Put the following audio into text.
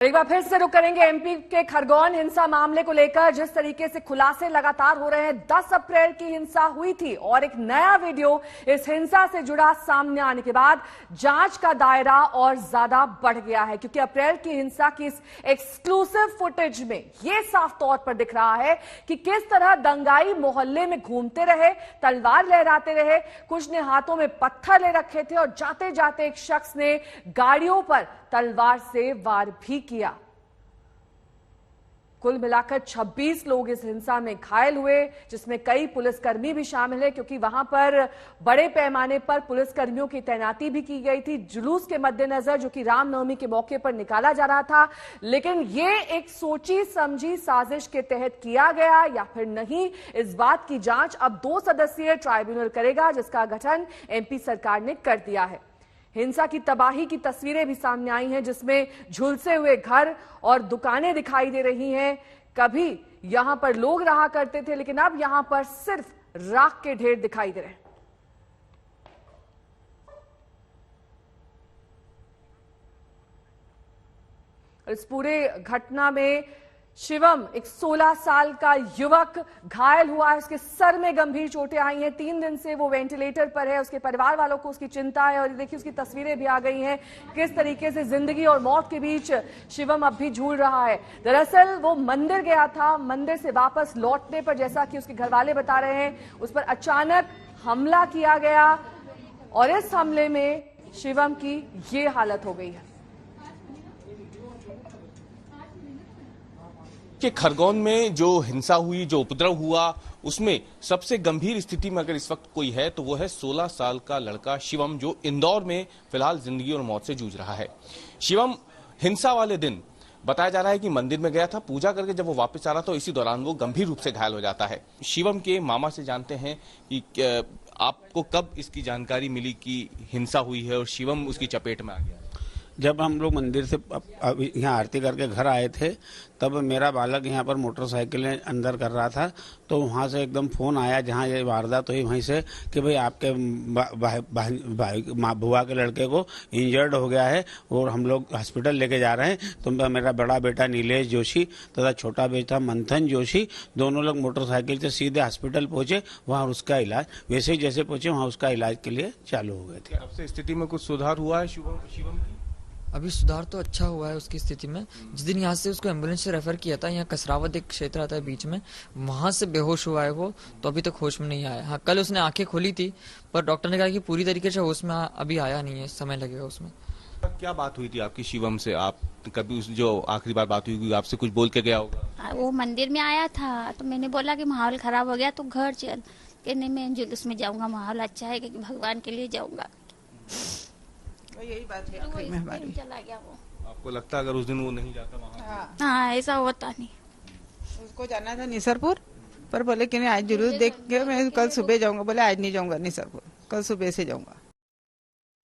एक बार फिर से रुक करेंगे एमपी के खरगोन हिंसा मामले को लेकर। जिस तरीके से खुलासे लगातार हो रहे हैं, 10 अप्रैल की हिंसा हुई थी और एक नया वीडियो इस हिंसा से जुड़ा सामने आने के बाद जांच का दायरा और ज्यादा बढ़ गया है, क्योंकि अप्रैल की हिंसा की इस एक्सक्लूसिव फुटेज में यह साफ तौर पर दिख रहा है कि किस तरह दंगाई मोहल्ले में घूमते रहे, तलवार लहराते रहे, कुछ ने हाथों में पत्थर ले रखे थे और जाते जाते एक शख्स ने गाड़ियों पर तलवार से वार भी किया। कुल मिलाकर 26 लोग इस हिंसा में घायल हुए, जिसमें कई पुलिसकर्मी भी शामिल है, क्योंकि वहां पर बड़े पैमाने पर पुलिसकर्मियों की तैनाती भी की गई थी जुलूस के मद्देनजर, जो कि रामनवमी के मौके पर निकाला जा रहा था। लेकिन ये एक सोची समझी साजिश के तहत किया गया या फिर नहीं, इस बात की जांच अब 2 सदस्यीय ट्राइब्यूनल करेगा, जिसका गठन एमपी सरकार ने कर दिया है। हिंसा की तबाही की तस्वीरें भी सामने आई हैं, जिसमें झुलसे हुए घर और दुकानें दिखाई दे रही हैं। कभी यहां पर लोग रहा करते थे, लेकिन अब यहां पर सिर्फ राख के ढेर दिखाई दे रहे हैं। इस पूरे घटना में शिवम, एक 16 साल का युवक घायल हुआ है। उसके सर में गंभीर चोटें आई हैं। 3 दिन से वो वेंटिलेटर पर है। उसके परिवार वालों को उसकी चिंता है और देखिए उसकी तस्वीरें भी आ गई हैं, किस तरीके से जिंदगी और मौत के बीच शिवम अब भी झूल रहा है। दरअसल वो मंदिर गया था, मंदिर से वापस लौटने पर, जैसा कि उसके घर वाले बता रहे हैं, उस पर अचानक हमला किया गया और इस हमले में शिवम की ये हालत हो गई है। कि खरगोन में जो हिंसा हुई, जो उपद्रव हुआ, उसमें सबसे गंभीर स्थिति में अगर इस वक्त कोई है तो वो है 16 साल का लड़का शिवम, जो इंदौर में फिलहाल जिंदगी और मौत से जूझ रहा है। शिवम हिंसा वाले दिन बताया जा रहा है कि मंदिर में गया था, पूजा करके जब वो वापस आ रहा था, इसी दौरान वो गंभीर रूप से घायल हो जाता है। शिवम के मामा से जानते हैं कि आपको कब इसकी जानकारी मिली कि हिंसा हुई है और शिवम उसकी चपेट में आ गया। जब हम लोग मंदिर से यहाँ आरती करके घर आए थे, तब मेरा बालक यहाँ पर मोटरसाइकिल अंदर कर रहा था, तो वहाँ से एकदम फ़ोन आया जहाँ ये वारदात हुई वहीं से कि भाई आपके बुआ के लड़के को इंजर्ड हो गया है और हम लोग हॉस्पिटल लेके जा रहे हैं। तो मेरा बड़ा बेटा नीलेश जोशी तथा छोटा बेटा मंथन जोशी, दोनों लोग मोटरसाइकिल से सीधे हॉस्पिटल पहुंचे। वहाँ उसका इलाज वैसे ही जैसे पहुंचे वहाँ उसका इलाज के लिए चालू हो गए थे। अब से स्थिति में कुछ सुधार हुआ है शिवम की? अभी सुधार तो अच्छा हुआ है उसकी स्थिति में। जिस दिन यहाँ से उसको एम्बुलेंस से रेफर किया था, यहाँ कसरावत एक क्षेत्र आता है बीच में, वहां से बेहोश हुआ है वो, तो अभी तक होश में नहीं आया। हाँ, कल उसने आंखें खोली थी, पर डॉक्टर ने कहा कि पूरी तरीके से होश में अभी आया नहीं है, समय लगेगा उसमें। क्या बात हुई थी आपकी शिवम से? आप कभी जो आखिरी बार बात हुई आपसे कुछ बोल के गया होगा? वो मंदिर में आया था तो मैंने बोला कि माहौल खराब हो गया तो घर चल, कहने मैं जुलूस में जाऊंगा, माहौल अच्छा है क्योंकि भगवान के लिए जाऊंगा। यही बात है आखिर में हमारी। चला गया वो। आपको लगता है अगर उस दिन वो नहीं जाता वहाँ? हाँ, ऐसा होता नहीं। उसको जाना था निसरपुर, पर बोले कि नहीं आज जुलूस देख के मैं कल सुबह जाऊंगा। बोले आज नहीं जाऊंगा निसरपुर, कल सुबह से जाऊंगा।